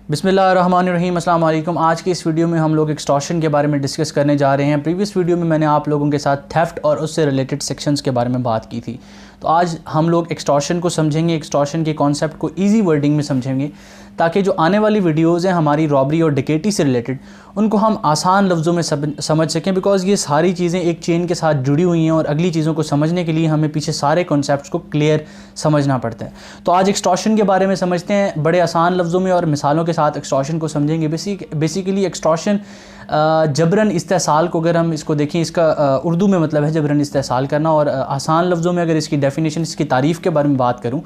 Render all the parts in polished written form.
बिस्मिल्लाहिर्रहमानिर्रहीम, अस्सलाम वालेकुम। आज की इस वीडियो में हम लोग एक्सटॉर्शन के बारे में डिस्कस करने जा रहे हैं। प्रीवियस वीडियो में मैंने आप लोगों के साथ थेफ्ट और उससे रिलेटेड सेक्शंस के बारे में बात की थी। तो आज हम लोग एक्सटॉर्शन को समझेंगे, एक्सटॉर्शन के कॉन्सेप्ट को ईजी वर्डिंग में समझेंगे, ताकि जो आने वाली वीडियोज़ हैं हमारी रॉबरी और डिकेटी से रिलेटेड, उनको हम आसान लफ्ज़ों में समझ सकें। बिकॉज़ ये सारी चीज़ें एक चेन के साथ जुड़ी हुई हैं और अगली चीज़ों को समझने के लिए हमें पीछे सारे कॉन्सेप्ट्स को क्लियर समझना पड़ता है। तो आज एक्सटॉर्शन के बारे में समझते हैं बड़े आसान लफ्ज़ों में और मिसालों के साथ एक्सटॉर्शन को समझेंगे। बेसिकली एक्सटॉर्शन जबरन इस्तेसाल को अगर हम इसको देखें, इसका उर्दू में मतलब है जबरन इस्तेसाल करना। और आसान लफ्ज़ों में अगर इसकी डेफिनेशन, इसकी तारीफ़ के बारे में बात करूँ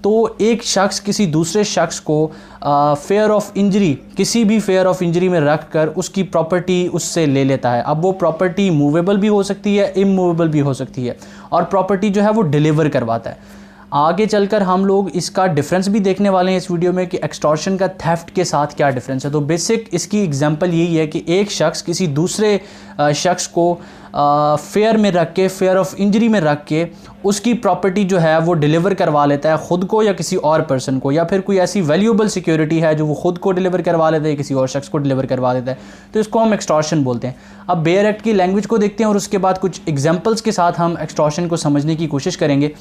तो एक शख्स किसी दूसरे शख्स को फेयर ऑफ इंजरी, किसी भी फेयर ऑफ इंजरी में रख कर उसकी प्रॉपर्टी उससे ले लेता है। अब वो प्रॉपर्टी मूवेबल भी हो सकती है, इमूवेबल भी हो सकती है, और प्रॉपर्टी जो है वो डिलीवर करवाता है। आगे चलकर हम लोग इसका डिफरेंस भी देखने वाले हैं इस वीडियो में कि एक्सटॉर्शन का थेफ्ट के साथ क्या डिफरेंस है। तो बेसिक इसकी एग्जांपल यही है कि एक शख्स किसी दूसरे शख्स को फेयर में रख के, फेयर ऑफ इंजरी में रख के उसकी प्रॉपर्टी जो है वो डिलीवर करवा लेता है ख़ुद को या किसी और पर्सन को, या फिर कोई ऐसी वैल्यूएबल सिक्योरिटी है जो वो ख़ुद को डिलीवर करवा लेता है, किसी और शख्स को डिलीवर करवा देता है। तो इसको हम एक्सटॉर्शन बोलते हैं। अब बेयर एक्ट की लैंग्वेज को देखते हैं और उसके बाद कुछ एग्जाम्पल्स के साथ हम एक्सटॉर्शन को समझने की कोशिश करेंगे।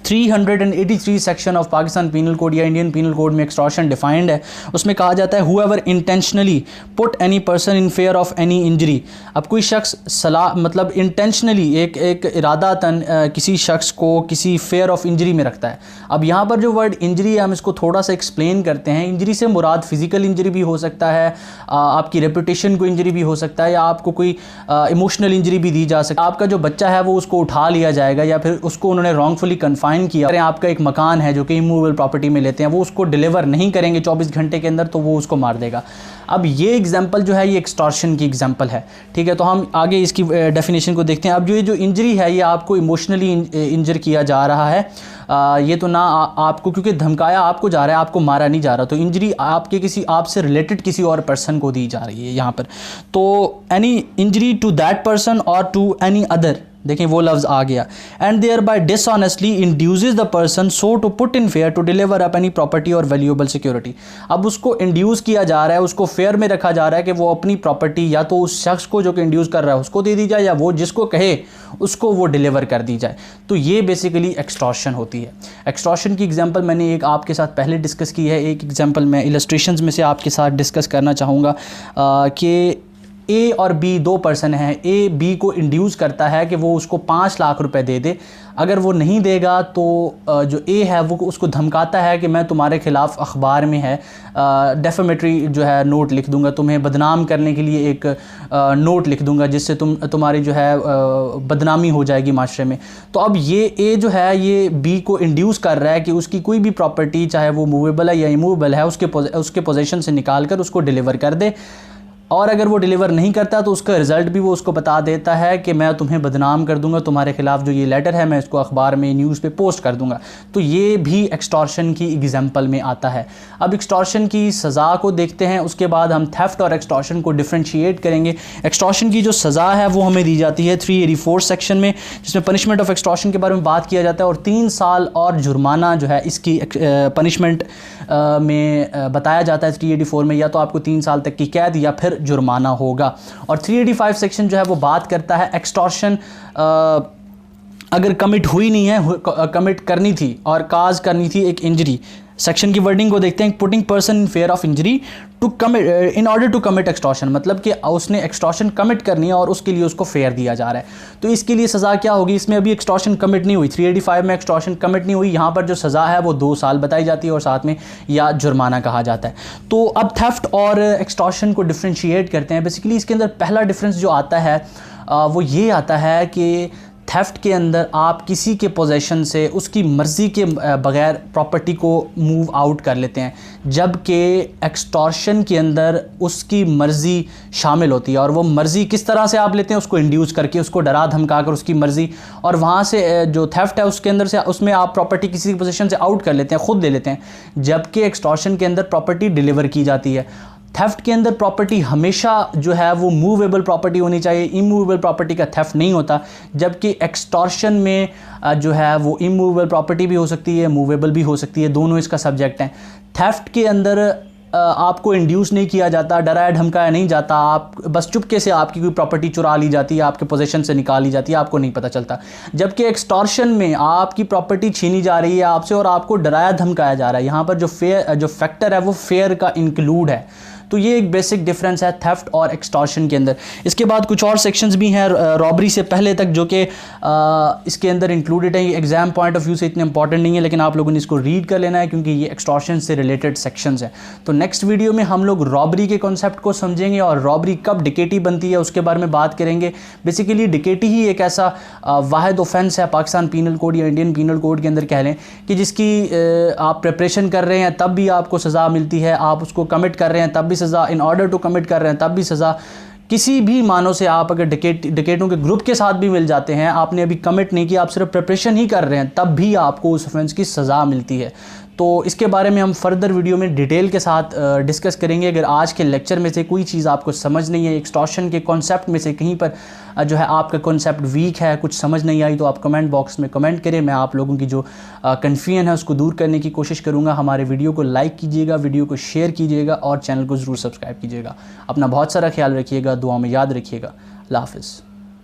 383 section of Pakistan penal code या इंडियन पीनल कोड में एक्सटॉर्शन डिफाइंड है। उसमें कहा जाता है whoever intentionally put any person in fear of any injury. अब कोई शख्स मतलब इंटेंशनली एक इरादातन किसी शख्स को किसी फेयर ऑफ इंजरी में रखता है। अब यहाँ पर जो वर्ड इंजरी है हम इसको थोड़ा सा एक्सप्लेन करते हैं। इंजरी से मुराद फिजिकल इंजरी भी हो सकता है, आपकी रेपुटेशन को इंजरी भी हो सकता है, या आपको कोई इमोशनल इंजरी भी दी जा सकती है। आपका जो बच्चा है वो उसको उठा लिया जाएगा, या फिर उसको उन्होंने रॉन्गफुली कन्फाइन किया। आपका एक मकान है जो कि इमूवेबल प्रॉपर्टी में लेते हैं, वो उसको डिलीवर नहीं करेंगे 24 घंटे के अंदर, तो वो उसको मार देगा। अब ये एग्जांपल जो है ये एक्सटॉर्शन की एग्जांपल है, ठीक है। तो हम आगे इसकी डेफिनेशन को देखते हैं। अब जो इंजरी है ये आपको इमोशनली इंजर किया जा रहा है, ये तो ना आपको, क्योंकि धमकाया आपको जा रहा है, आपको मारा नहीं जा रहा। तो इंजरी आपके किसी आपसे रिलेटेड किसी और पर्सन को दी जा रही है यहाँ पर। तो any injury to that person और टू एनी अदर, देखें वो लफ्ज़ आ गया। And thereby dishonestly induces the person so to put in fear to deliver up any property और वैल्यूएबल सिक्योरिटी। अब उसको इंड्यूस किया जा रहा है, उसको फेयर में रखा जा रहा है कि वो अपनी प्रॉपर्टी या तो उस शख्स को जो कि इंड्यूस कर रहा है उसको दे दी जाए, या वो जिसको कहे उसको वो डिलीवर कर दी जाए। तो ये बेसिकली एक्सटॉर्शन होती है। एक्सटॉर्शन की एग्जांपल मैंने एक आपके साथ पहले डिस्कस की है। एक एग्जांपल मैं इलस्ट्रेशंस में से आपके साथ डिस्कस करना चाहूँगा कि ए और बी दो पर्सन हैं। ए बी को इंड्यूस करता है कि वो उसको 5 लाख रुपए दे दे। अगर वो नहीं देगा तो जो ए है वो उसको धमकाता है कि मैं तुम्हारे ख़िलाफ़ अखबार में है डेफेमेटरी जो है नोट लिख दूंगा, तुम्हें बदनाम करने के लिए एक नोट लिख दूंगा जिससे तुम्हारी जो है बदनामी हो जाएगी माशरे में। तो अब ये ए जो है ये बी को इंड्यूस कर रहा है कि उसकी कोई भी प्रॉपर्टी, चाहे वो मूवेबल है या इमूवेबल है, उसके पोजेशन से निकाल कर उसको डिलीवर कर दे। और अगर वो डिलीवर नहीं करता तो उसका रिज़ल्ट भी वो उसको बता देता है कि मैं तुम्हें बदनाम कर दूंगा, तुम्हारे खिलाफ़ जो ये लेटर है मैं इसको अखबार में, न्यूज़ पे पोस्ट कर दूंगा। तो ये भी एक्सटॉर्शन की एग्जांपल में आता है। अब एक्सटॉर्शन की सज़ा को देखते हैं, उसके बाद हम थेफ्ट और एक्सटॉर्शन को डिफ्रेंशिएट करेंगे। एक्सटॉर्शन की जो सज़ा है वो हमें दी जाती है 384 सेक्शन में, जिसमें पनिशमेंट ऑफ एक्सटॉर्शन के बारे में बात किया जाता है, और 3 साल और जुर्माना जो है इसकी पनिशमेंट में बताया जाता है 384 में। या तो आपको 3 साल तक की कैद या फिर जुर्माना होगा। और 385 सेक्शन जो है वो बात करता है एक्सटॉर्शन अगर कमिट हुई नहीं है, कमिट करनी थी और काज करनी थी एक इंजरी। सेक्शन की वर्डिंग को देखते हैं। Putting person in fear of injury to commit in order to commit extortion, मतलब कि उसने एक्सटॉर्शन कमिट करनी है और उसके लिए उसको फेयर दिया जा रहा है। तो इसके लिए सज़ा क्या होगी? इसमें अभी एक्सटॉर्शन कमिट नहीं हुई, 385 में एक्सटॉर्शन कमिट नहीं हुई। यहाँ पर जो सज़ा है वो 2 साल बताई जाती है और साथ में या जुर्माना कहा जाता है। तो अब थेफ्ट और एक्सटॉर्शन को डिफ्रेंशिएट करते हैं। बेसिकली इसके अंदर पहला डिफरेंस जो आता है वो ये आता है कि थेफ्ट के अंदर आप किसी के पोजेशन से उसकी मर्ज़ी के बग़ैर प्रॉपर्टी को मूव आउट कर लेते हैं, जबकि एक्सटॉर्शन के अंदर उसकी मर्ज़ी शामिल होती है। और वो मर्ज़ी किस तरह से आप लेते हैं? उसको इंड्यूस करके, उसको डरा धमका कर उसकी मर्ज़ी, और वहाँ से जो थेफ्ट है उसके अंदर से उसमें आप प्रॉपर्टी किसी की पोजीशन से आउट कर लेते हैं, ख़ुद ले लेते हैं, जबकि एक्सटॉर्शन के अंदर प्रॉपर्टी डिलीवर की जाती है। थेफ्ट के अंदर प्रॉपर्टी हमेशा जो है वो मूवेबल प्रॉपर्टी होनी चाहिए, इमूवेबल प्रॉपर्टी का थेफ्ट नहीं होता, जबकि एक्सटॉर्शन में जो है वो इमूवेबल प्रॉपर्टी भी हो सकती है, मूवेबल भी हो सकती है, दोनों इसका सब्जेक्ट हैं। थेफ्ट के अंदर आपको इंड्यूस नहीं किया जाता, डराया धमकाया नहीं जाता, आप बस चुपके से आपकी कोई प्रॉपर्टी चुरा ली जाती है, आपके पोजीशन से निकाल ली जाती है, आपको नहीं पता चलता। जबकि एक्सटॉर्शन में आपकी प्रॉपर्टी छीनी जा रही है आपसे और आपको डराया धमकाया जा रहा है। यहाँ पर जो फैक्टर है वो फेयर का इंक्लूड है। तो ये एक बेसिक डिफरेंस है थेफ्ट और एक्सटॉर्शन के अंदर। इसके बाद कुछ और सेक्शंस भी हैं रॉबरी से पहले तक जो कि इसके अंदर इंक्लूडेड है। ये एग्जाम पॉइंट ऑफ व्यू से इतने इंपॉर्टेंट नहीं है, लेकिन आप लोगों ने इसको रीड कर लेना है क्योंकि ये एक्सटॉर्शन से रिलेटेड सेक्शंस हैं। तो नेक्स्ट वीडियो में हम लोग रॉबरी के कॉन्सेप्ट को समझेंगे और रॉबरी कब डिकेटी बनती है उसके बारे में बात करेंगे। बेसिकली डिकेटी ही एक ऐसा वाहिद ऑफेंस है पाकिस्तान पीनल कोड या इंडियन पीनल कोड के अंदर कह लें कि जिसकी आप प्रिपरेशन कर रहे हैं तब भी आपको सज़ा मिलती है, आप उसको कमिट कर रहे हैं तब भी सज़ा, इन ऑर्डर टू कमिट कर रहे हैं तब भी सज़ा। किसी भी मानों से आप अगर डिकेटों के ग्रुप के साथ भी मिल जाते हैं, आपने अभी कमिट नहीं किया, आप सिर्फ प्रिपरेशन ही कर रहे हैं, तब भी आपको उस ऑफेंस की सज़ा मिलती है। तो इसके बारे में हम फर्दर वीडियो में डिटेल के साथ डिस्कस करेंगे। अगर आज के लेक्चर में से कोई चीज़ आपको समझ नहीं है, एक्सटॉर्शन के कॉन्सेप्ट में से कहीं पर जो है आपका कॉन्सेप्ट वीक है, कुछ समझ नहीं आई, तो आप कमेंट बॉक्स में कमेंट करें। मैं आप लोगों की जो कन्फ्यूजन है उसको दूर करने की कोशिश करूँगा। हमारे वीडियो को लाइक कीजिएगा, वीडियो को शेयर कीजिएगा और चैनल को ज़रूर सब्सक्राइब कीजिएगा। अपना बहुत सारा ख्याल रखिएगा, दुआ में याद रखिएगा। अल्लाह हाफ़िज़।